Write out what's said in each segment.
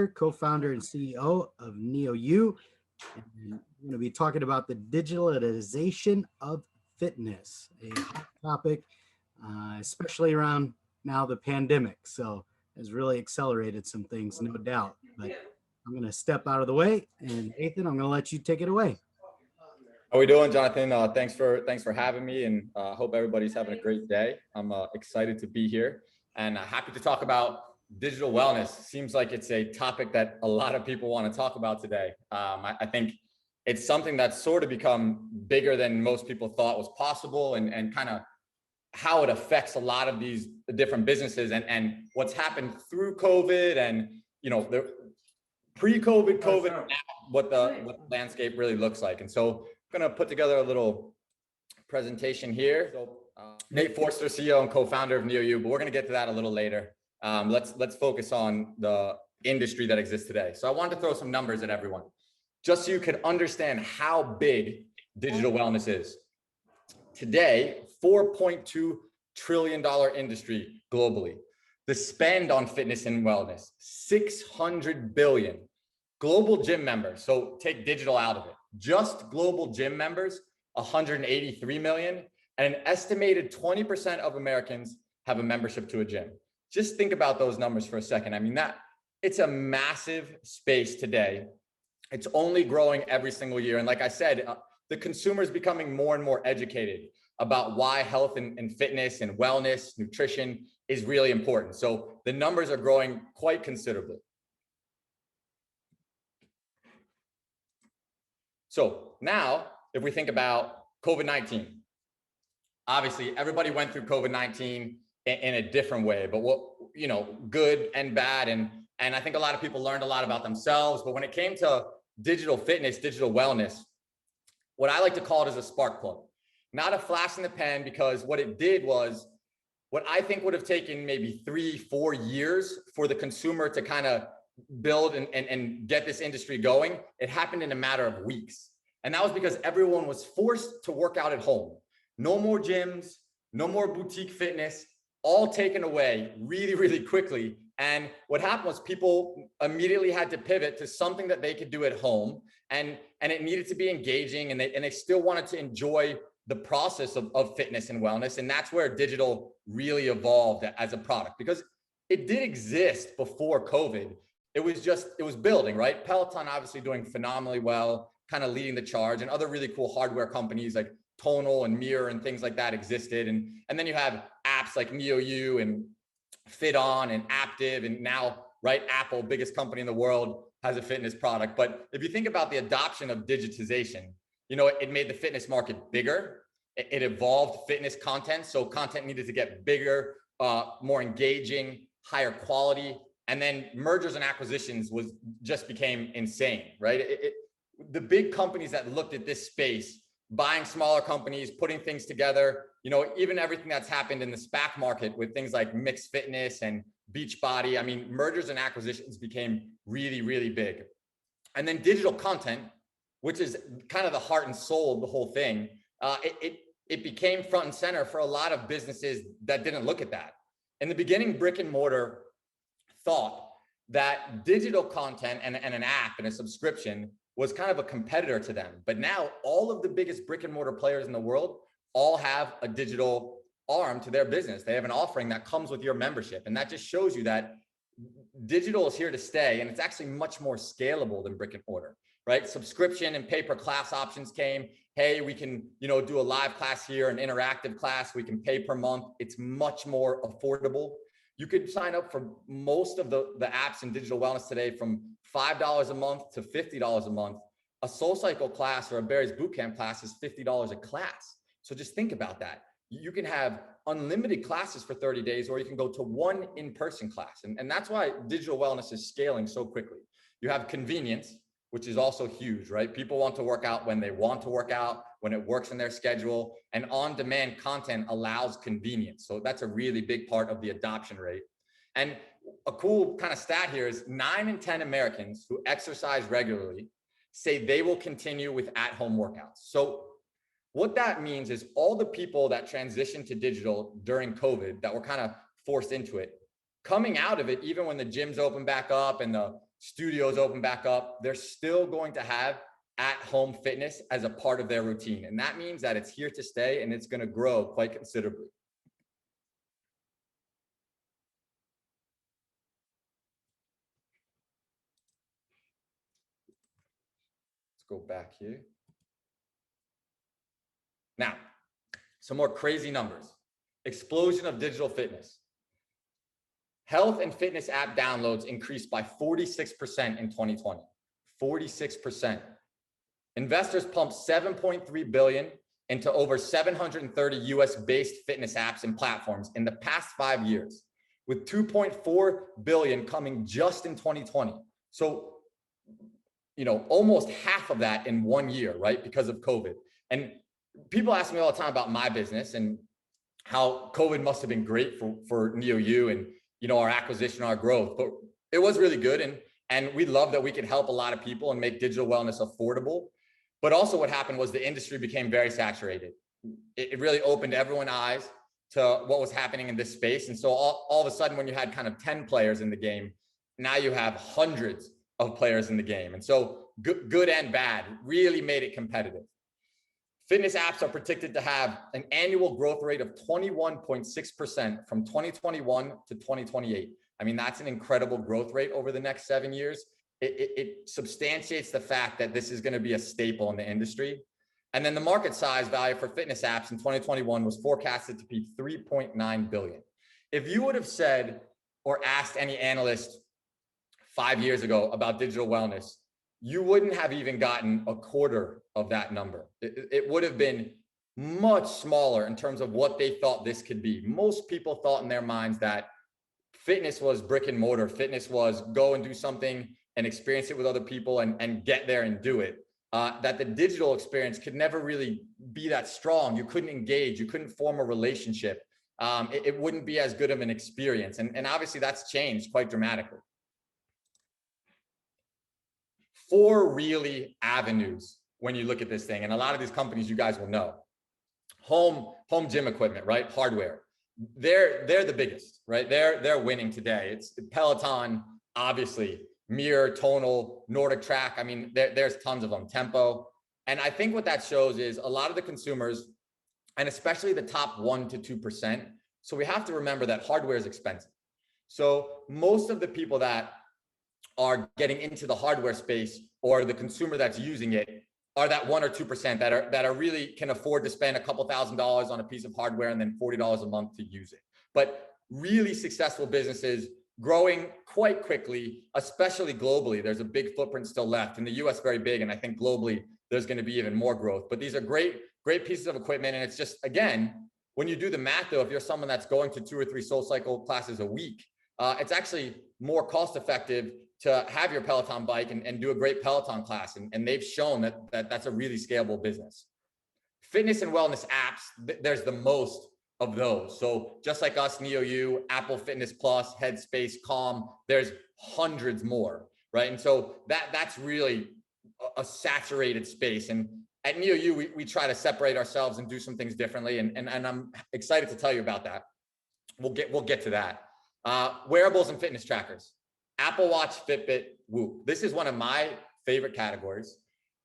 Forster, co-founder and CEO of NEOU. And we're going to be talking about the digitalization of fitness, a hot topic, especially around now the pandemic. So has really accelerated some things, no doubt. But I'm going to step out of the way, and Nathan, I'm going to let you take it away. How are we doing, Jonathan? Thanks for having me, and hope everybody's having a great day. I'm excited to be here and happy to talk about digital wellness. Seems like it's a topic that a lot of people want to talk about today. I think it's something that's sort of become bigger than most people thought was possible, and kind of how it affects a lot of these different businesses and what's happened through COVID, and the pre-COVID, COVID, now what the landscape really looks like. And so I'm going to put together a little presentation here. So Nate Forster, CEO and co-founder of NEOU, but we're going to get to that a little later. Let's focus on the industry that exists today. So I wanted to throw some numbers at everyone, just so you could understand how big digital wellness is. Today, $4.2 trillion industry globally. The spend on fitness and wellness, 600 billion. Global gym members, so take digital out of it. Just global gym members, 183 million, and an estimated 20% of Americans have a membership to a gym. Just think about those numbers for a second. I mean, it's a massive space today. It's only growing every single year. And like I said, the consumer is becoming more and more educated about why health and fitness and wellness, nutrition is really important. So the numbers are growing quite considerably. So now, if we think about COVID-19, obviously everybody went through COVID-19 in a different way, but good and bad. And I think a lot of people learned a lot about themselves. But when it came to digital fitness, digital wellness, what I like to call it is a spark plug. Not a flash in the pan, because what it did was what I think would have taken maybe 3-4 years for the consumer to kind of build and get this industry going. It happened in a matter of weeks. And that was because everyone was forced to work out at home. No more gyms, no more boutique fitness, all taken away really, really quickly. And what happened was people immediately had to pivot to something that they could do at home. And it needed to be engaging, and they still wanted to enjoy the process of fitness and wellness. And that's where digital really evolved as a product, because it did exist before COVID. It was building, right? Peloton obviously doing phenomenally well, kind of leading the charge, and other really cool hardware companies like Tonal and Mirror and things like that existed. And then you have apps like NEOU and FitOn and Active, and now, right, Apple, biggest company in the world, has a fitness product. But if you think about the adoption of digitization, it made the fitness market bigger. It evolved fitness content. So content needed to get bigger, more engaging, higher quality. And then mergers and acquisitions just became insane, right? The big companies that looked at this space, buying smaller companies, putting things together, even everything that's happened in the SPAC market with things like Mixed Fitness and Beachbody. I mean, mergers and acquisitions became really, really big. And then digital content, which is kind of the heart and soul of the whole thing, it became front and center for a lot of businesses that didn't look at that. In the beginning, brick and mortar thought that digital content and an app and a subscription was kind of a competitor to them. But now all of the biggest brick and mortar players in the world all have a digital arm to their business. They have an offering that comes with your membership. And that just shows you that digital is here to stay. And it's actually much more scalable than brick and mortar, right? Subscription and pay-per-class options came. Hey, we can, do a live class here, an interactive class. We can pay per month. It's much more affordable. You could sign up for most of the apps in digital wellness today from $5 a month to $50 a month. A SoulCycle class or a Barry's bootcamp class is $50 a class. So just think about that. You can have unlimited classes for 30 days, or you can go to one in-person class. And that's why digital wellness is scaling so quickly. You have convenience, which is also huge, right? People want to work out when they want to work out, when it works in their schedule, and on-demand content allows convenience. So that's a really big part of the adoption rate. And a cool kind of stat here is 9 in 10 Americans who exercise regularly say they will continue with at-home workouts. So what that means is all the people that transitioned to digital during COVID that were kind of forced into it, coming out of it, even when the gyms open back up and the studios open back up, they're still going to have at-home fitness as a part of their routine. And that means that it's here to stay and it's going to grow quite considerably. Let's go back here. Now, some more crazy numbers. Explosion of digital fitness. Health and fitness app downloads increased by 46% in 2020. 46%. Investors pumped $7.3 billion into over 730 US-based fitness apps and platforms in the past 5 years, with $2.4 billion coming just in 2020. So, almost half of that in 1 year, right? Because of COVID. And people ask me all the time about my business and how COVID must have been great for NEOU and, our acquisition, our growth, but it was really good. And we love that we could help a lot of people and make digital wellness affordable. But also what happened was the industry became very saturated. It really opened everyone's eyes to what was happening in this space. And so all of a sudden, when you had kind of 10 players in the game, now you have hundreds of players in the game. And so good and bad really made it competitive. Fitness apps are predicted to have an annual growth rate of 21.6% from 2021 to 2028. I mean, that's an incredible growth rate over the next 7 years. It substantiates the fact that this is going to be a staple in the industry. And then the market size value for fitness apps in 2021 was forecasted to be $3.9 billion. If you would have said or asked any analyst 5 years ago about digital wellness, you wouldn't have even gotten a quarter of that number. It would have been much smaller in terms of what they thought this could be. Most people thought in their minds that fitness was brick and mortar. Fitness was go and do something and experience it with other people and get there and do it. That the digital experience could never really be that strong. You couldn't engage. You couldn't form a relationship. It wouldn't be as good of an experience. And obviously that's changed quite dramatically. 4 really avenues when you look at this thing. And a lot of these companies you guys will know. Home gym equipment, right? Hardware. They're the biggest, right? They're winning today. It's Peloton, obviously, Mirror, Tonal, Nordic Track. I mean, there's tons of them, Tempo. And I think what that shows is a lot of the consumers, and especially the top 1 to 2%. So we have to remember that hardware is expensive. So most of the people that are getting into the hardware space or the consumer that's using it are that 1 or 2% that are really can afford to spend a couple $1,000s on a piece of hardware and then $40 a month to use it. But really successful businesses growing quite quickly, especially globally. There's a big footprint still left. In the US, very big. And I think globally, there's going to be even more growth. But these are great pieces of equipment. And it's just, again, when you do the math, though, if you're someone that's going to 2 or 3 SoulCycle classes a week, it's actually more cost effective to have your Peloton bike and do a great Peloton class. And they've shown that that's a really scalable business. Fitness and wellness apps, there's the most of those. So just like us, NEOU, Apple Fitness Plus, Headspace, Calm, there's hundreds more, right? And so that's really a saturated space. And at NEOU, we try to separate ourselves and do some things differently. And I'm excited to tell you about that. We'll get to that. Wearables and fitness trackers. Apple Watch, Fitbit, Whoop. This is one of my favorite categories.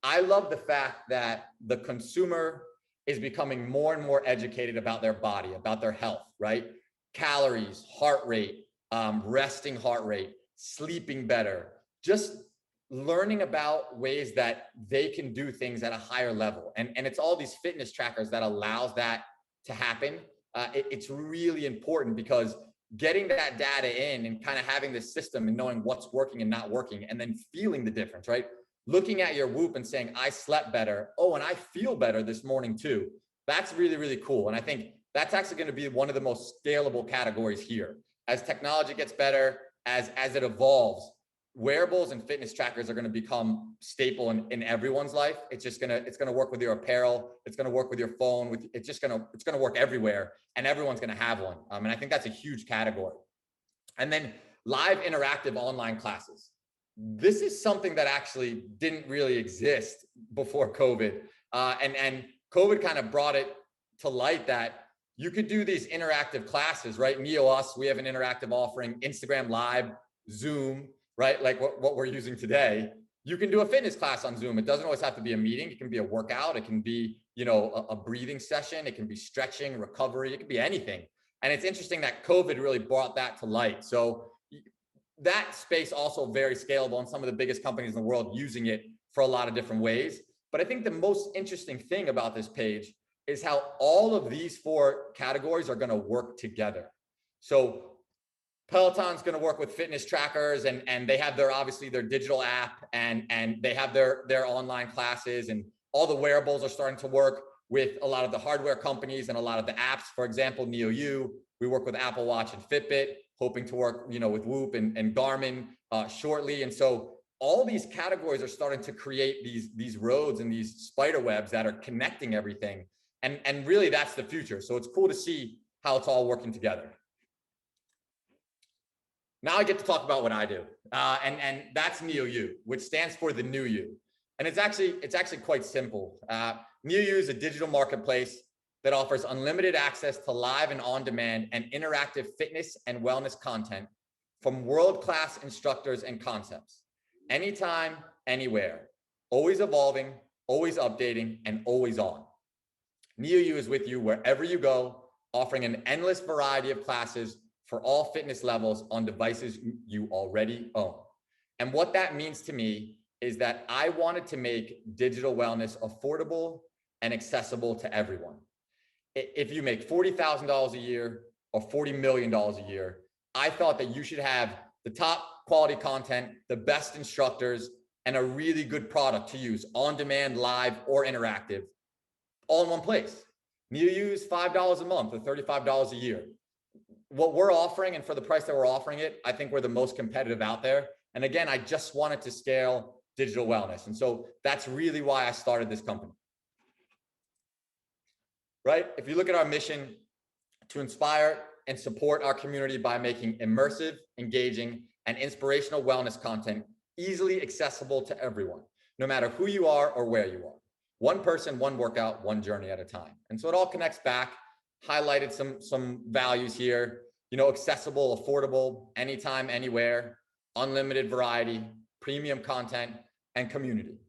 I love the fact that the consumer is becoming more and more educated about their body, about their health, right? Calories, heart rate, resting heart rate, sleeping better, just learning about ways that they can do things at a higher level. And it's all these fitness trackers that allows that to happen. It's really important because getting that data in and kind of having this system and knowing what's working and not working, and then feeling the difference, right? Looking at your Whoop and saying, I slept better. Oh, and I feel better this morning too. That's really, really cool. And I think that's actually going to be one of the most scalable categories here. As technology gets better, as it evolves, wearables and fitness trackers are going to become staple in everyone's life. It's going to work with your apparel. It's going to work with your phone. It's going to work everywhere, and everyone's going to have one. And I think that's a huge category. And then live interactive online classes. This is something that actually didn't really exist before COVID. And COVID kind of brought it to light that you could do these interactive classes, right? NEOU, we have an interactive offering, Instagram Live, Zoom. right? Like what we're using today, you can do a fitness class on Zoom. It doesn't always have to be a meeting. It can be a workout. It can be, you know, a breathing session. It can be stretching, recovery. It can be anything. And it's interesting that COVID really brought that to light. So that space also very scalable, and some of the biggest companies in the world using it for a lot of different ways. But I think the most interesting thing about this page is how all of these four categories are going to work together. So Peloton's going to work with fitness trackers, and they have their, obviously, their digital app, and they have their online classes, and all the wearables are starting to work with a lot of the hardware companies and a lot of the apps. For example, NEOU, we work with Apple Watch and Fitbit, hoping to work, you know, with Whoop and Garmin shortly. And so all these categories are starting to create these roads and these spider webs that are connecting everything. And really that's the future. So it's cool to see how it's all working together. Now I get to talk about what I do, and that's NEOU, which stands for the new you. And it's actually quite simple. NEOU is a digital marketplace that offers unlimited access to live and on-demand and interactive fitness and wellness content from world-class instructors and concepts, anytime, anywhere, always evolving, always updating, and always on. NEOU is with you wherever you go, offering an endless variety of classes for all fitness levels on devices you already own. And what that means to me is that I wanted to make digital wellness affordable and accessible to everyone. If you make $40,000 a year or $40 million a year, I thought that you should have the top quality content, the best instructors, and a really good product to use on demand, live, or interactive, all in one place. NEOU is $5 a month or $35 a year. What we're offering, and for the price that we're offering it, I think we're the most competitive out there. And again, I just wanted to scale digital wellness. And so that's really why I started this company. Right? If you look at our mission, to inspire and support our community by making immersive, engaging, and inspirational wellness content easily accessible to everyone, no matter who you are or where you are. One person, one workout, one journey at a time. And so it all connects back, highlighted some values here, you know, accessible, affordable, anytime, anywhere, unlimited variety, premium content, and community.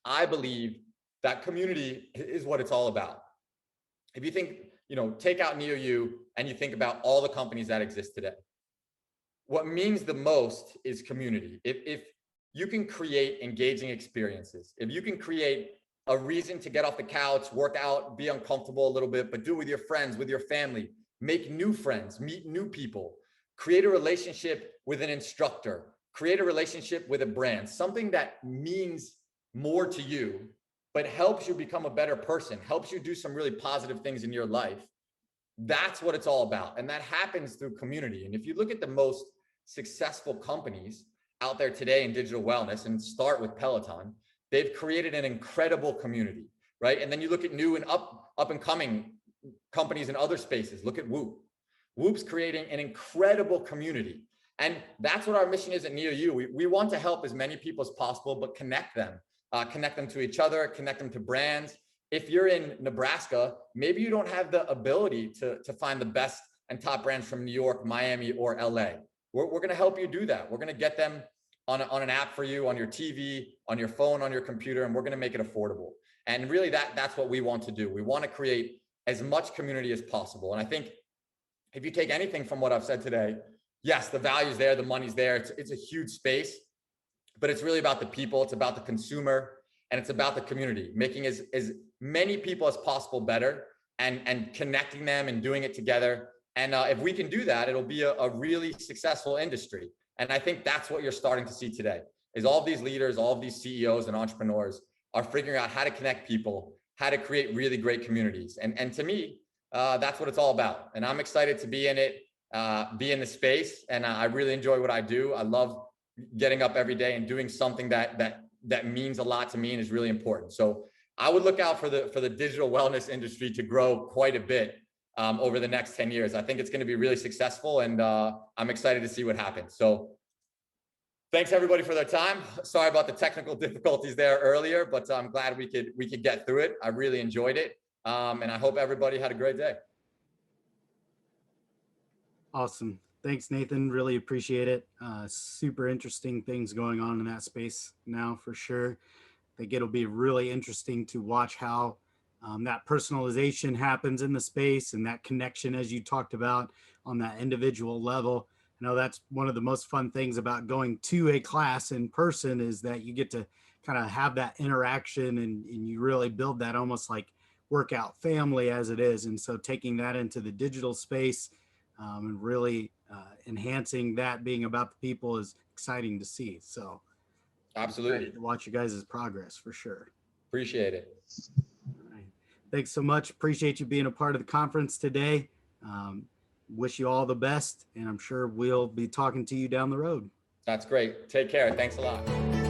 I believe that community is what it's all about. If you think, you know, take out NEOU and you think about all the companies that exist today, what means the most is community. If you can create engaging experiences, if you can create a reason to get off the couch, work out, be uncomfortable a little bit, but do it with your friends, with your family, make new friends, meet new people, create a relationship with an instructor, create a relationship with a brand, something that means more to you, but helps you become a better person, helps you do some really positive things in your life. That's what it's all about. And that happens through community. And if you look at the most successful companies out there today in digital wellness, and start with Peloton, they've created an incredible community, right? And then you look at new and up and coming companies in other spaces. Look at Whoop. Whoop's creating an incredible community. And that's what our mission is at NEOU. We want to help as many people as possible, but connect them to each other, connect them to brands. If you're in Nebraska, maybe you don't have the ability to find the best and top brands from New York, Miami, or LA. We're going to help you do that. We're going to get them on an app for you, on your TV, on your phone, on your computer, and we're going to make it affordable. And really that's what we want to do. We want to create as much community as possible. And I think if you take anything from what I've said today, yes, the value's there, the money's there. It's a huge space, but it's really about the people. It's about the consumer, and it's about the community, making as many people as possible better, and connecting them and doing it together. And if we can do that, it'll be a really successful industry. And I think that's what you're starting to see today, is all of these leaders, all of these CEOs and entrepreneurs are figuring out how to connect people, how to create really great communities. And to me, that's what it's all about. And I'm excited to be in it, be in the space. And I really enjoy what I do. I love getting up every day and doing something that means a lot to me and is really important. So I would look out for the digital wellness industry to grow quite a bit over the next 10 years. I think it's going to be really successful, and I'm excited to see what happens. So thanks everybody for their time. Sorry about the technical difficulties there earlier, but I'm glad we could get through it. I really enjoyed it. And I hope everybody had a great day. Awesome. Thanks, Nathan. Really appreciate it. Super interesting things going on in that space now for sure. I think it'll be really interesting to watch how that personalization happens in the space and that connection, as you talked about, on that individual level. I know that's one of the most fun things about going to a class in person is that you get to kind of have that interaction and you really build that almost like workout family as it is. And so taking that into the digital space and really enhancing that being about the people is exciting to see. So I'm excited Absolutely. to watch you guys' progress for sure. Appreciate it. All right. Thanks so much. Appreciate you being a part of the conference today. Um, wish you all the best, and I'm sure we'll be talking to you down the road. That's great. Take care. Thanks a lot.